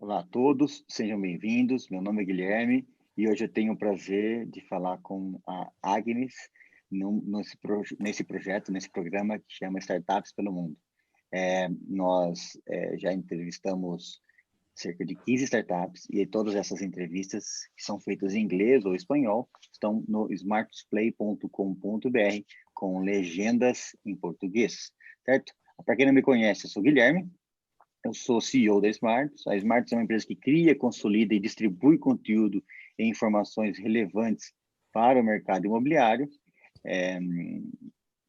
Olá a todos, sejam bem-vindos. Meu nome é Guilherme e hoje eu tenho o prazer de falar com a Agnes nesse projeto, nesse programa que chama Startups pelo Mundo. Nós já entrevistamos cerca de 15 startups e todas essas entrevistas, que são feitas em inglês ou espanhol, estão no smartusplay.com.br com legendas em português, certo? Para quem não me conhece, eu sou Guilherme. Eu sou CEO da Smartus. A Smartus é uma empresa que cria, consolida e distribui conteúdo e informações relevantes para o mercado imobiliário,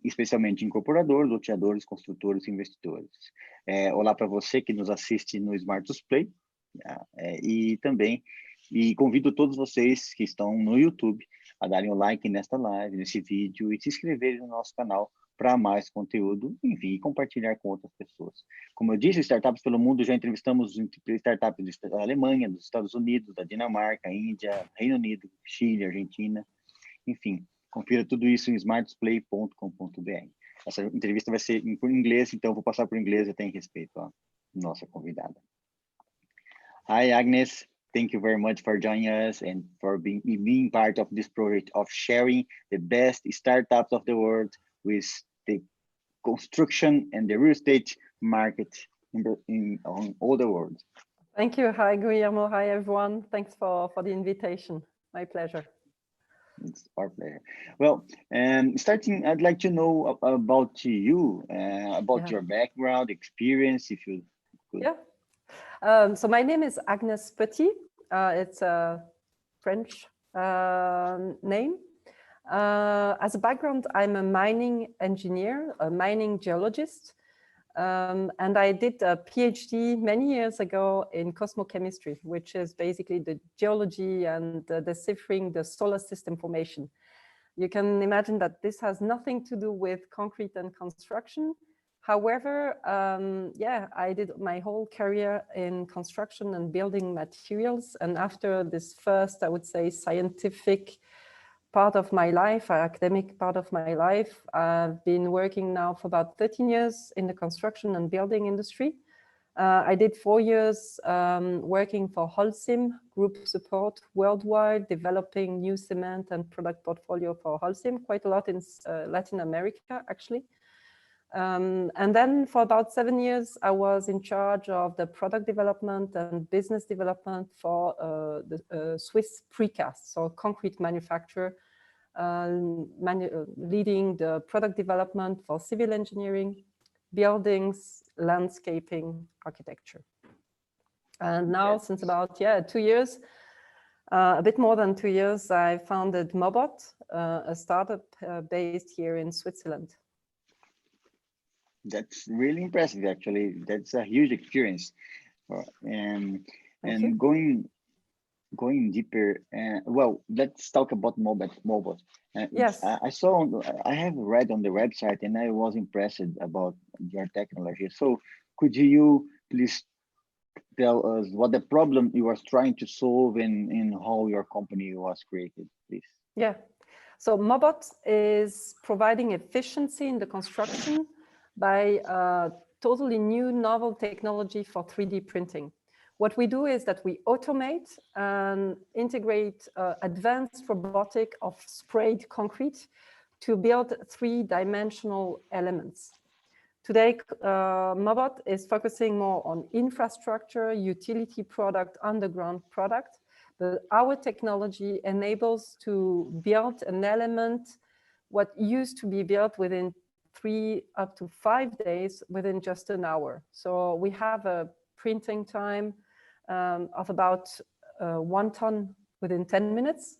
especialmente incorporadores, loteadores, construtores e investidores. Olá para você que nos assiste no Smartus Play, e também convido todos vocês que estão no YouTube a darem um like nesta live, nesse vídeo, e se inscreverem no nosso canal para mais conteúdo, enfim, e compartilhar com outras pessoas. Como eu disse, Startups pelo Mundo, já entrevistamos startups da Alemanha, dos Estados Unidos, da Dinamarca, Índia, Reino Unido, Chile, Argentina, enfim, confira tudo isso em smartusplay.com.br. Essa entrevista vai ser em inglês, então eu vou passar por inglês e tenho respeito à nossa convidada. Hi, Agnes. Thank you very much for joining us and for being part of this project of sharing the best startups of the world with the construction and the real estate market on all the world. Thank you. Hi, Guillermo. Hi, everyone. Thanks for the invitation. My pleasure. It's our pleasure. Well, starting, I'd like to know about you, about your background, experience, if you could. Yeah. So my name is Agnes Petit. It's a French name. As a background, I'm a mining engineer, a mining geologist, and I did a PhD many years ago in cosmochemistry, which is basically the geology and deciphering the solar system formation. You can imagine that this has nothing to do with concrete and construction. However, I did my whole career in construction and building materials. And after this first, I would say, scientific part of my life, academic part of my life, I've been working now for about 13 years in the construction and building industry. I did 4 years working for Holcim Group Support worldwide, developing new cement and product portfolio for Holcim, quite a lot in Latin America, actually. And then for about 7 years, I was in charge of the product development and business development for the Swiss precast, so concrete manufacturer, leading the product development for civil engineering, buildings, landscaping, architecture. And now, since about 2 years, a bit more than 2 years, I founded Mobbot, a startup based here in Switzerland. That's really impressive, actually. That's a huge experience. And going deeper, well, let's talk about Mobbot. Yes. I have read on the website and I was impressed about your technology. So could you please tell us what the problem you are trying to solve and how your company was created, please? Yeah. So Mobbot is providing efficiency in the construction by a totally new novel technology for 3D printing. What we do is that we automate and integrate advanced robotic of sprayed concrete to build 3-dimensional elements. Today, Mobbot is focusing more on infrastructure, utility product, underground product, but our technology enables to build an element what used to be built within 3 up to 5 days within just an hour. So we have a printing time of about 1 ton within 10 minutes.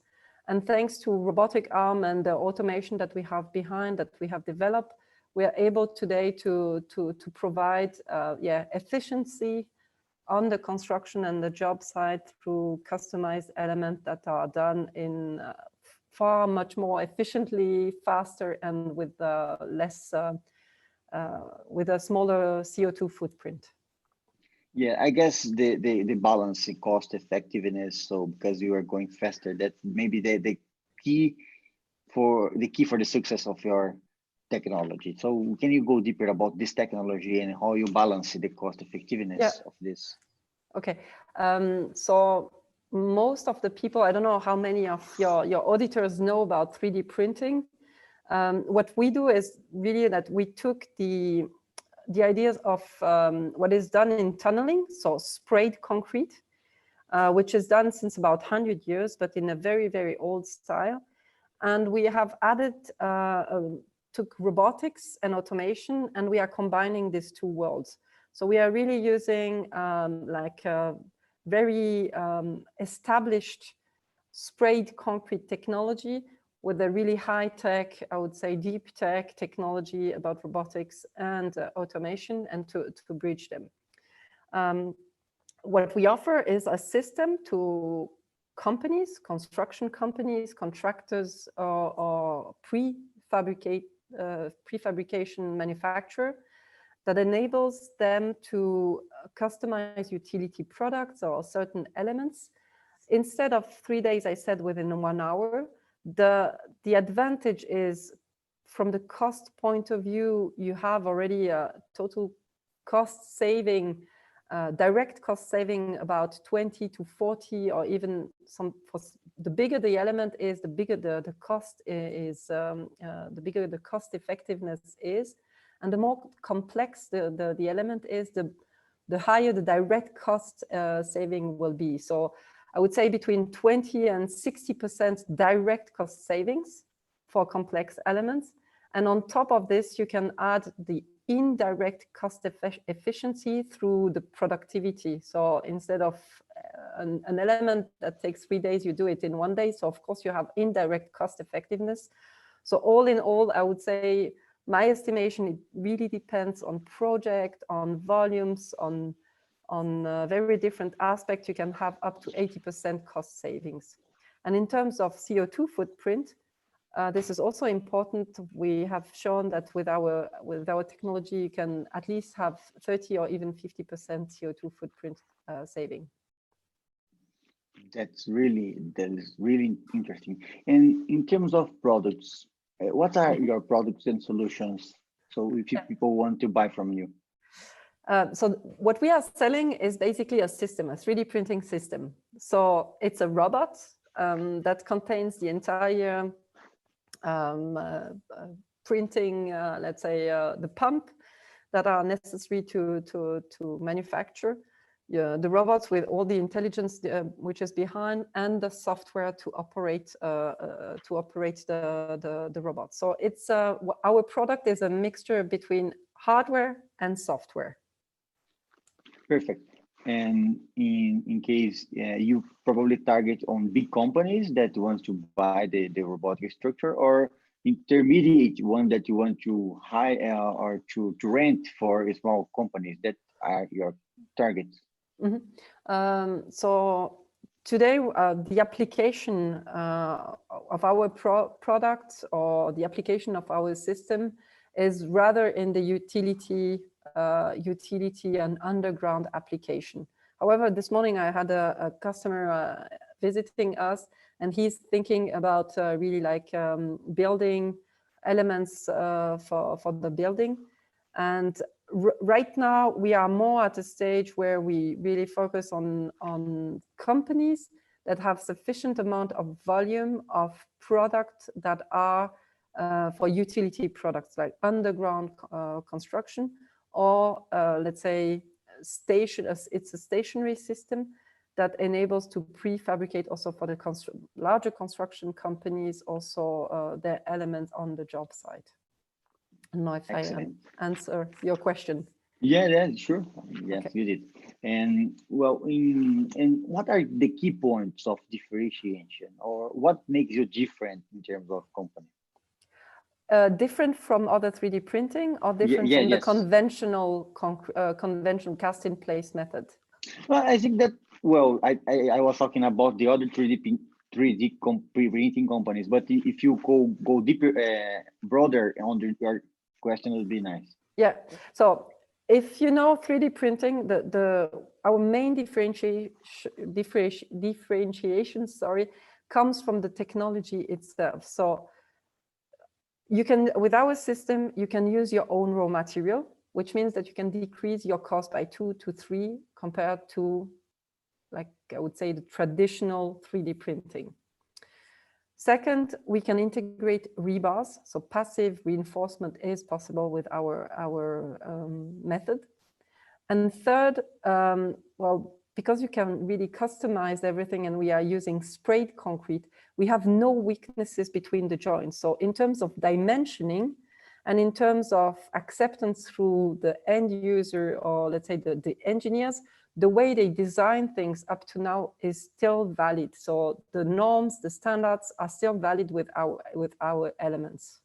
And thanks to robotic arm and the automation that we have behind, that we have developed, we are able today to provide efficiency on the construction and the job site through customized elements that are done in far much more efficiently, faster, and with less, with a smaller CO2 footprint. Yeah, I guess the balance in cost effectiveness. So because you are going faster, that maybe the key for the success of your technology. So can you go deeper about this technology and how you balance the cost effectiveness of this? Okay, so most of the people, I don't know how many of your auditors know about 3D printing. What we do is really that we took the ideas of what is done in tunneling, so sprayed concrete, which is done since about 100 years, but in a very, very old style. And we have added, took robotics and automation, and we are combining these two worlds. So we are really using very established sprayed concrete technology with a really high tech, I would say deep tech technology about robotics and automation, and to bridge them. What we offer is a system to companies, construction companies, contractors, or prefabrication manufacturer, that enables them to customize utility products or certain elements. Instead of 3 days, I said within 1 hour, the advantage is from the cost point of view, you have already a total cost saving, direct cost saving about 20 to 40, or even some, the bigger the element is, the bigger the cost is, the bigger the cost effectiveness is. And the more complex the element is, the higher the direct cost saving will be. So I would say between 20 and 60% direct cost savings for complex elements. And on top of this, you can add the indirect cost efficiency through the productivity. So instead of an element that takes 3 days, you do it in 1 day. So of course you have indirect cost effectiveness. So all in all, I would say my estimation, it really depends on project, on volumes, on very different aspects. You can have up to 80% cost savings. And in terms of CO2 footprint, this is also important. We have shown that with our technology, you can at least have 30 or even 50% CO2 footprint saving. That is really interesting. And in terms of products, what are your products and solutions? So if people want to buy from you. So what we are selling is basically a system, a 3D printing system. So it's a robot that contains the entire printing, let's say, the pump that are necessary to manufacture. The robots with all the intelligence which is behind, and the software to operate the robot. So it's our product is a mixture between hardware and software. Perfect. And in case you probably target on big companies that want to buy the robotic structure, or intermediate one that you want to hire or to rent for small companies, that are your targets. Mm-hmm. So today, the application of our product, or the application of our system, is rather in the utility and underground application. However, this morning I had a customer visiting us, and he's thinking about really like building elements for the building. And right now we are more at a stage where we really focus on companies that have sufficient amount of volume of product that are for utility products, like underground construction, or let's say it's a stationary system that enables to prefabricate also for the larger construction companies, also their elements on the job site. I don't know if I answer your question. Yeah, sure. Yes, okay. You did. And well, and what are the key points of differentiation, or what makes you different in terms of company? Different from other 3D printing, or different from the conventional cast in place method? Well, I think that, well, I was talking about the other 3D printing companies, but if you go deeper, broader on your question, would be nice. Yeah. So if you know 3D printing, our main differentiation, comes from the technology itself. So you can, with our system, you can use your own raw material, which means that you can decrease your cost by 2 to 3 compared to like I would say, the traditional 3D printing. Second, we can integrate rebars, so passive reinforcement is possible with our method. And third, well, because you can really customize everything and we are using sprayed concrete, we have no weaknesses between the joints. So in terms of dimensioning and in terms of acceptance through the end user, or let's say the engineers, the way they design things up to now is still valid. So the norms, the standards are still valid with our elements.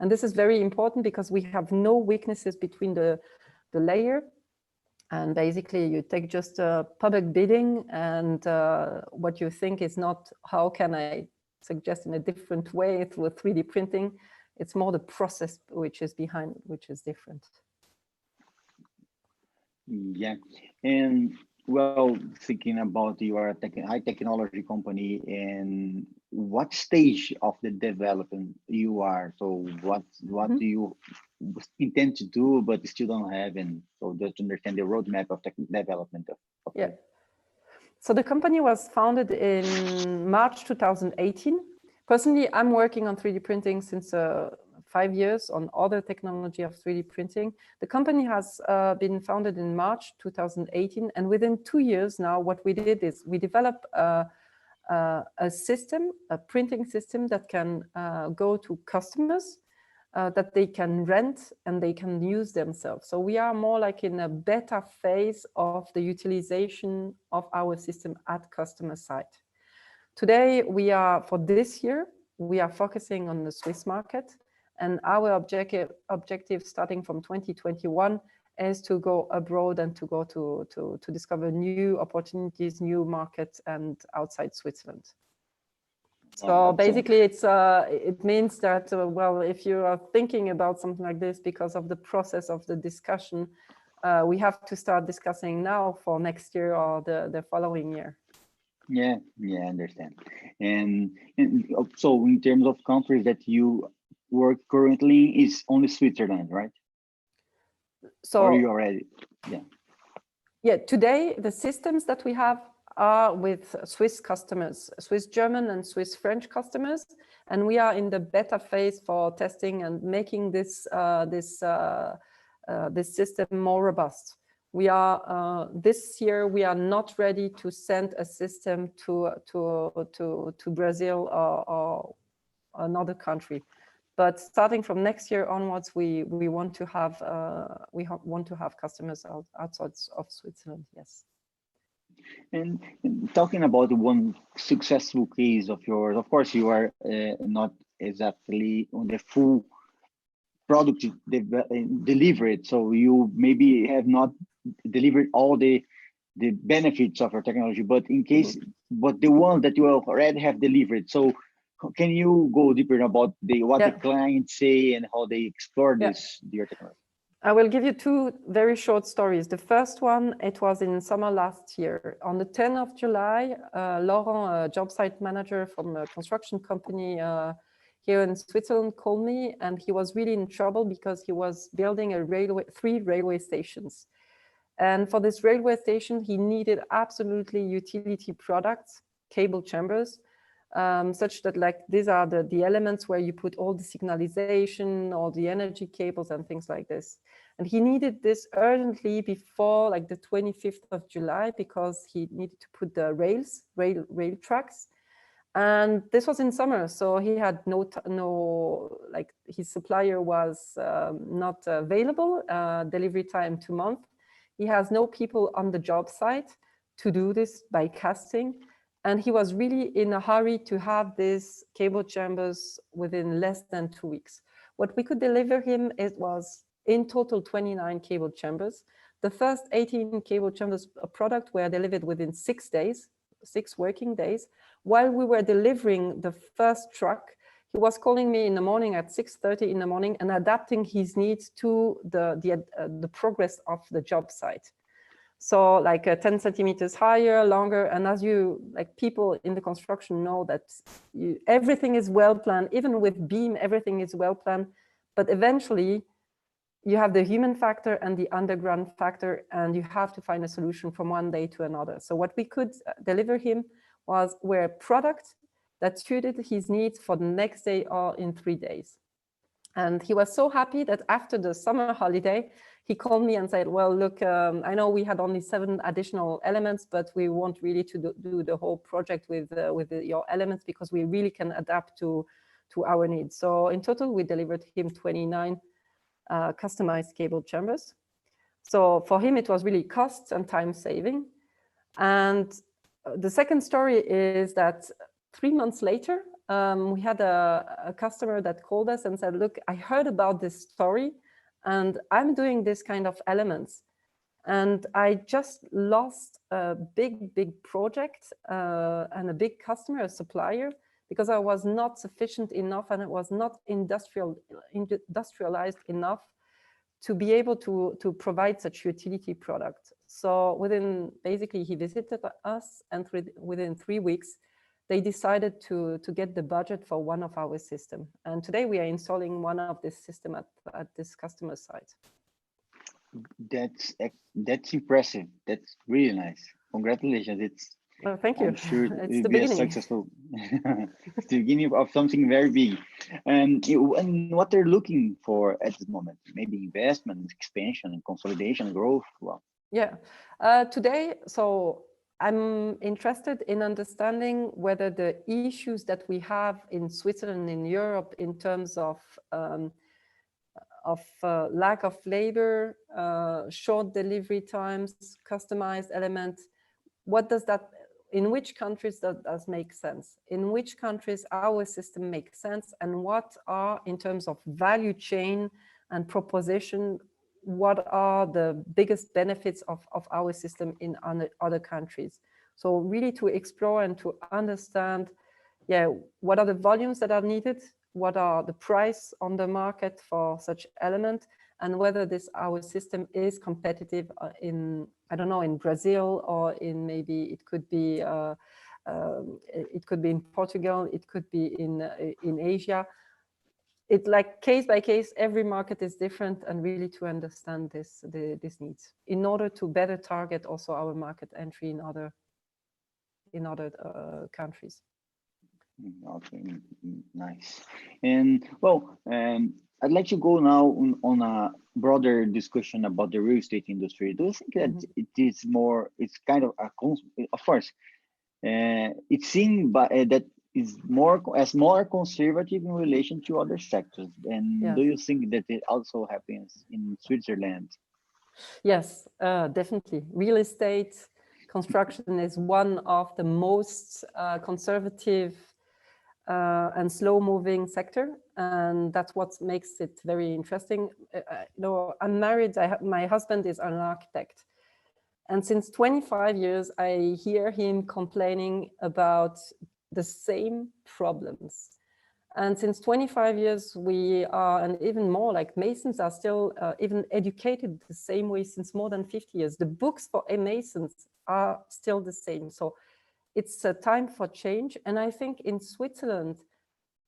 And this is very important because we have no weaknesses between the layer. And basically you take just a public bidding, and what you think is not, how can I suggest in a different way through a 3D printing? It's more the process which is behind, which is different. Yeah, and well, thinking about your high technology company, and what stage of the development you are? So what do you intend to do, but still don't have, and so just to understand the roadmap of development of yeah. So the company was founded in March 2018. Personally, I'm working on 3D printing since 5 years on other technology of 3D printing. The company has been founded in March 2018, and within 2 years now, what we did is we developed a system, a printing system that can go to customers, that they can rent and they can use themselves. So we are more like in a beta phase of the utilization of our system at customer site. Today, for this year, we are focusing on the Swiss market, and our objective starting from 2021 is to go abroad and to go to discover new opportunities, new markets, and outside Switzerland. So basically, it means that, well, if you are thinking about something like this, because of the process of the discussion, we have to start discussing now for next year or the following year. Yeah, I understand. And so in terms of countries that you work currently, is only Switzerland, right? So or you already, yeah, today the systems that we have are with Swiss customers, Swiss German and Swiss French customers, and we are in the beta phase for testing and making this this system more robust. We are this year we are not ready to send a system to Brazil or another country, but starting from next year onwards, we want to have customers outside of Switzerland. Yes. And talking about one successful case of yours, of course, you are not exactly on the full product delivered, so you maybe have not delivered all the benefits of your technology, but in case, but the ones that you already have delivered. So can you go deeper about what the clients say and how they explore your technology? I will give you two very short stories. The first one, it was in summer last year. On the 10th of July, Laurent, a job site manager from a construction company here in Switzerland, called me, and he was really in trouble because he was building three railway stations. And for this railway station, he needed absolutely utility products, cable chambers, such that like these are the elements where you put all the signalization, all the energy cables and things like this. And he needed this urgently before like the 25th of July because he needed to put the rail tracks. And this was in summer, so he had no like his supplier was not available, delivery time 2 months. He has no people on the job site to do this by casting. And he was really in a hurry to have these cable chambers within less than 2 weeks. What we could deliver him, it was in total 29 cable chambers. The first 18 cable chambers product were delivered within 6 days, 6 working days. While we were delivering the first truck, he was calling me in the morning at 6:30 in the morning and adapting his needs to the progress of the job site. So like 10 centimeters higher, longer, and as you, like people in the construction know that everything is well planned, even with beam, everything is well planned, but eventually you have the human factor and the underground factor, and you have to find a solution from one day to another. So what we could deliver him were a product that suited his needs for the next day or in 3 days. And he was so happy that after the summer holiday, he called me and said, well, look, I know we had only 7 additional elements, but we want really to do the whole project with your elements, because we really can adapt to our needs. So in total, we delivered him 29 customized cable chambers. So for him, it was really cost and time saving. And the second story is that 3 months later, we had a customer that called us and said, look, I heard about this story and I'm doing this kind of elements. And I just lost a big project and a big customer, a supplier, because I was not sufficient enough and it was not industrialized enough to be able to provide such utility product. So basically he visited us, and within 3 weeks, they decided to get the budget for one of our systems. And today we are installing one of this system at this customer site. That's impressive. That's really nice. Congratulations. Thank you. I'm sure it's it'll the be beginning. a successful it's the beginning of something very big. And what they're looking for at the moment, maybe investment, expansion, consolidation, growth. Well, yeah. Today, so I'm interested in understanding whether the issues that we have in Switzerland, in Europe, in terms of lack of labor, short delivery times, customized elements, what does that, in which countries that does make sense? In which countries our system makes sense? And what are, in terms of value chain and proposition, what are the biggest benefits of our system in other countries? So really to explore and to understand, yeah, what are the volumes that are needed? What are the price on the market for such element? And whether our system is competitive in, I don't know, in Brazil, or in maybe it could be in Portugal, it could be in Asia. It's like case by case, every market is different, and really to understand this needs in order to better target also our market entry in other countries. Okay, nice. And well, I'd like to go now on a broader discussion about the real estate industry. Do you think that it is more? It's kind of of course, it's seen that is more conservative in relation to other sectors. And Yes. do you think that it also happens in Switzerland? Yes, definitely. Real estate construction is one of the most conservative and slow-moving sector, and that's what makes it very interesting. I'm married. My husband is an architect, and since 25 years, I hear him complaining about the same problems. And since 25 years, we are, and even more, like masons are still even educated the same way since more than 50 years. The books for masons are still the same. So it's a time for change. And I think in Switzerland,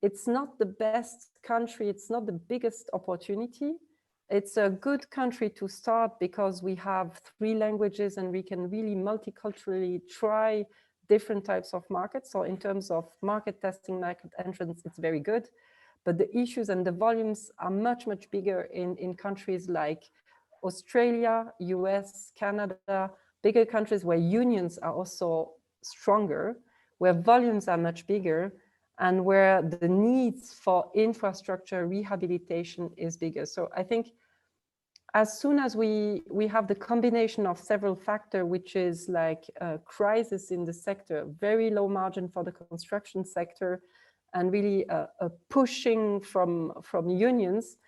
it's not the best country. It's not the biggest opportunity. It's a good country to start because we have 3 languages and we can really multiculturally try different types of markets. So in terms of market testing, market entrance, it's very good. But the issues and the volumes are much, much bigger in countries like Australia, US, Canada, bigger countries where unions are also stronger, where volumes are much bigger, and where the needs for infrastructure rehabilitation is bigger. So I think as soon as we have the combination of several factors, which is like a crisis in the sector, very low margin for the construction sector, and really a pushing from unions,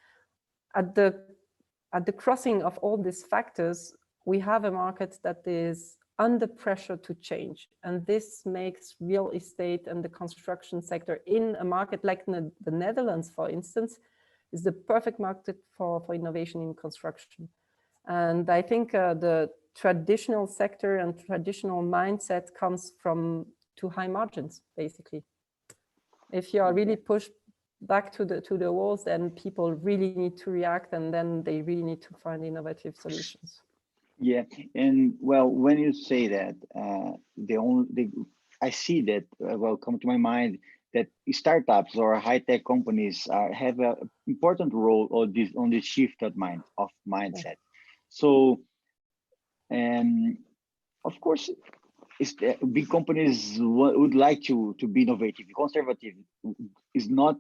at the crossing of all these factors, we have a market that is under pressure to change. And this makes real estate and the construction sector in a market like the Netherlands, for instance, is the perfect market for innovation in construction. And I think the traditional sector and traditional mindset comes from too high margins, basically. If you are really pushed back to the walls, then people really need to react, and then they really need to find innovative solutions. Yeah, and well, when you say that, I see that come to my mind that startups or high-tech companies have an important role on this shift of mindset. Yeah. So, and of course, big companies would like to be innovative. Conservative is not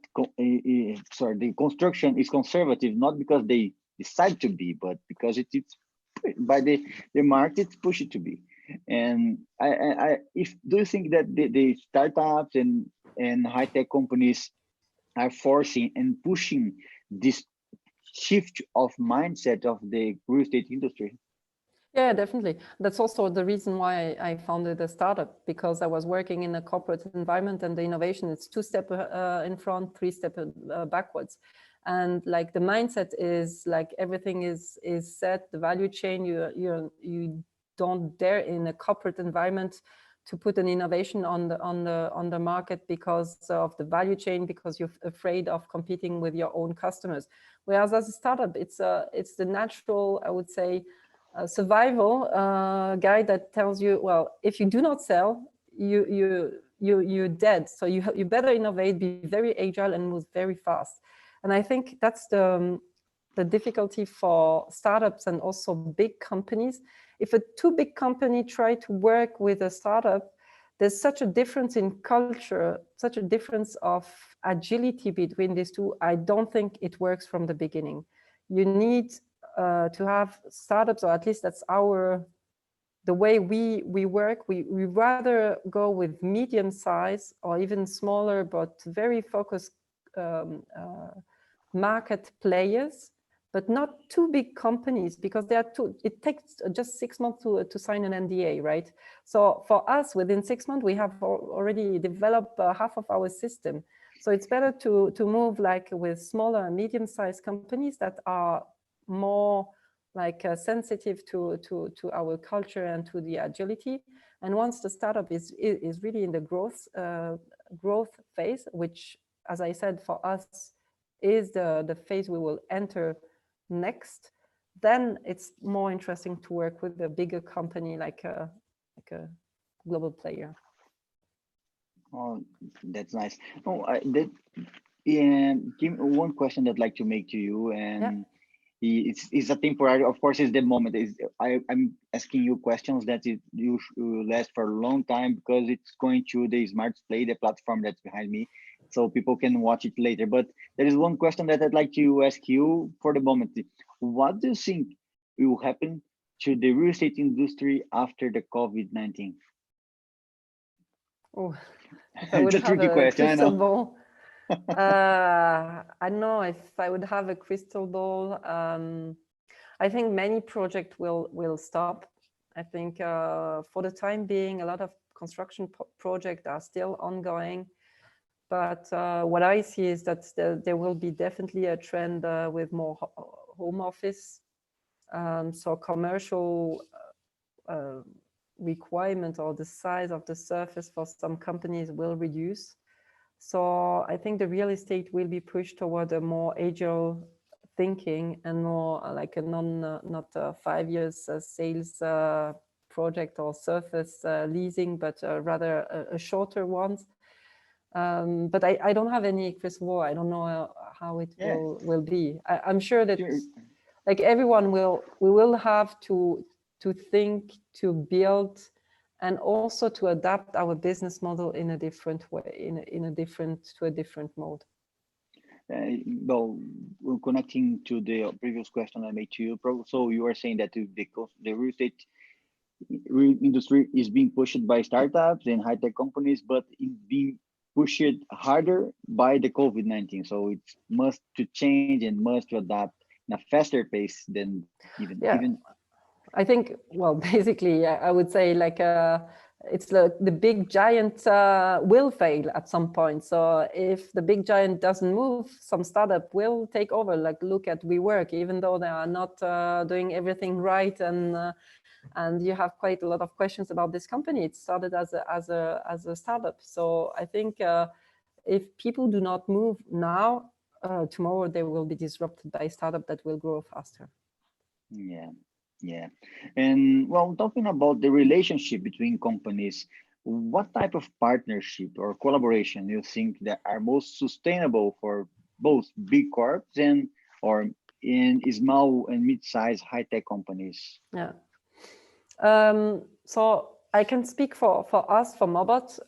sorry. The construction is conservative not because they decide to be, but because it's by the market push it to be. And if do you think that the startups and high tech companies are forcing and pushing this shift of mindset of the real estate industry? Yeah, definitely. That's also the reason why I founded a startup, because I was working in a corporate environment, and the innovation is 2 steps in front, 3 steps backwards. And like the mindset is like everything is set, the value chain, you don't dare in a corporate environment to put an innovation on the market because of the value chain, because you're afraid of competing with your own customers. Whereas as a startup, it's the natural, I would say, survival guide that tells you, well, if you do not sell, you're dead. So you better innovate, be very agile, and move very fast. And I think that's the difficulty for startups and also big companies. If a too big company try to work with a startup, there's such a difference in culture, such a difference of agility between these two. I don't think it works from the beginning. You need to have startups, or at least that's the way we work. We rather go with medium size or even smaller, but very focused market players, but not too big companies, because it takes just 6 months to sign an NDA, right? So for us, within 6 months, we have already developed half of our system. So it's better to move like with smaller and medium-sized companies that are more like sensitive to our culture and to the agility. And once the startup is really in the growth phase, which, as I said, for us is the phase we will enter next, then it's more interesting to work with a bigger company like a global player. Oh, that's nice. Oh, give me one question that I'd like to make to you, and it's a temporary, of course, it's the moment. I'm asking you questions that you last for a long time, because it's going to the Smartus Play, the platform that's behind me, so people can watch it later. But there is one question that I'd like to ask you for the moment. What do you think will happen to the real estate industry after the COVID-19? Oh, it's a tricky question, I know. I don't know if I would have a crystal ball. I think many projects will stop. I think for the time being, a lot of construction projects are still ongoing. But what I see is that there will be definitely a trend with more home office. So commercial requirement or the size of the surface for some companies will reduce. So I think the real estate will be pushed toward a more agile thinking and more like a not 5 years sales project or surface leasing, but rather a shorter ones. But I don't have any crystal ball. I don't know how it will be. I'm sure that like everyone we will have to think, to build, and also to adapt our business model in a different way, to a different mode. Well, connecting to the previous question I made to you, so you are saying that the real estate industry is being pushed by startups and high-tech companies, but it's being pushed harder by the COVID-19. So it must to change and must to adapt in a faster pace than even. I think, well, basically, I would say like it's the big giant will fail at some point. So if the big giant doesn't move, some startup will take over. Like look at WeWork, even though they are not doing everything right, and you have quite a lot of questions about this company. It started as a startup. So I think if people do not move now, tomorrow they will be disrupted by a startup that will grow faster. Yeah, yeah. And well, talking about the relationship between companies, what type of partnership or collaboration you think that are most sustainable for both big corps and or in small and mid-sized high-tech companies? Yeah. So I can speak for us, for Mobbot.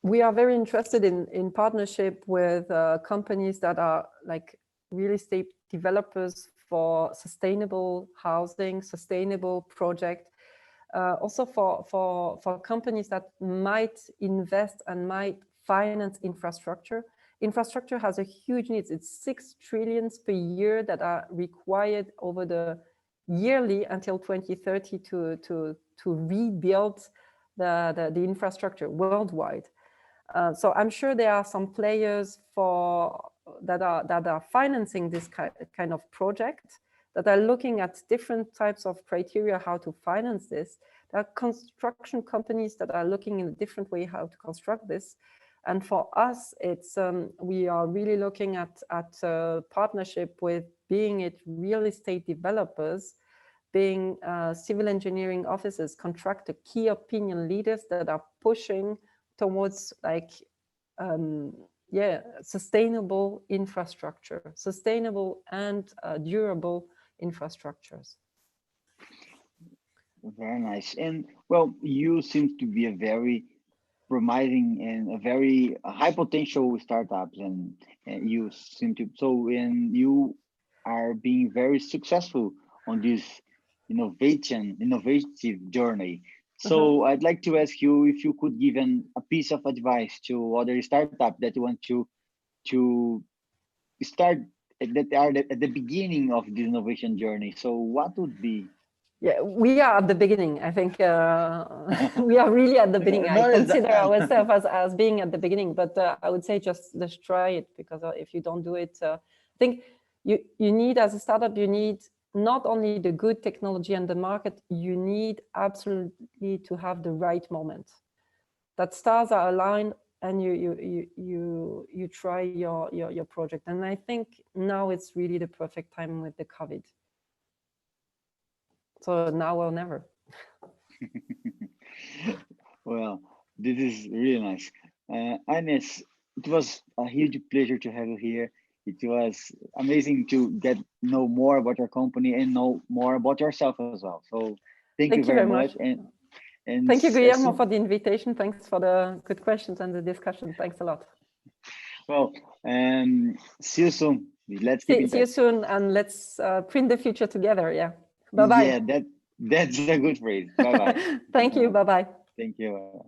We are very interested in partnership with companies that are like real estate developers for sustainable housing, sustainable project. Also for companies that might invest and might finance infrastructure. Infrastructure has a huge needs. It's 6 trillion per year that are required over the yearly until 2030 to rebuild the infrastructure worldwide. So I'm sure there are some players that are financing this kind of project, that are looking at different types of criteria how to finance this. There are construction companies that are looking in a different way how to construct this. And for us, it's we are really looking at partnership with, being it real estate developers, being civil engineering officers, contractor, key opinion leaders that are pushing towards like sustainable infrastructure, sustainable and durable infrastructures. Very nice. And well, you seem to be a very promising and a very high potential startups, and you seem to and you are being very successful on this innovative journey. So I'd like to ask you if you could give a piece of advice to other startups that want to start, that are at the beginning of this innovation journey. So what would be? Yeah, we are at the beginning. I think we are really at the beginning. I consider ourselves as being at the beginning, but I would say just try it, because if you don't do it, I think you need, as a startup, you need not only the good technology and the market, you need absolutely to have the right moment. That stars are aligned and you try your project. And I think now it's really the perfect time with the COVID. So now or never. Well, this is really nice. Agnes, it was a huge pleasure to have you here. It was amazing to know more about your company and know more about yourself as well. So thank you very much. And thank you, Guillermo, for the invitation. Thanks for the good questions and the discussion. Thanks a lot. Well, see you soon. Let's keep in touch. See you soon, and let's print the future together. Yeah. Bye-bye. Yeah, that's a good phrase. Bye-bye. Thank you. Bye-bye. Thank you.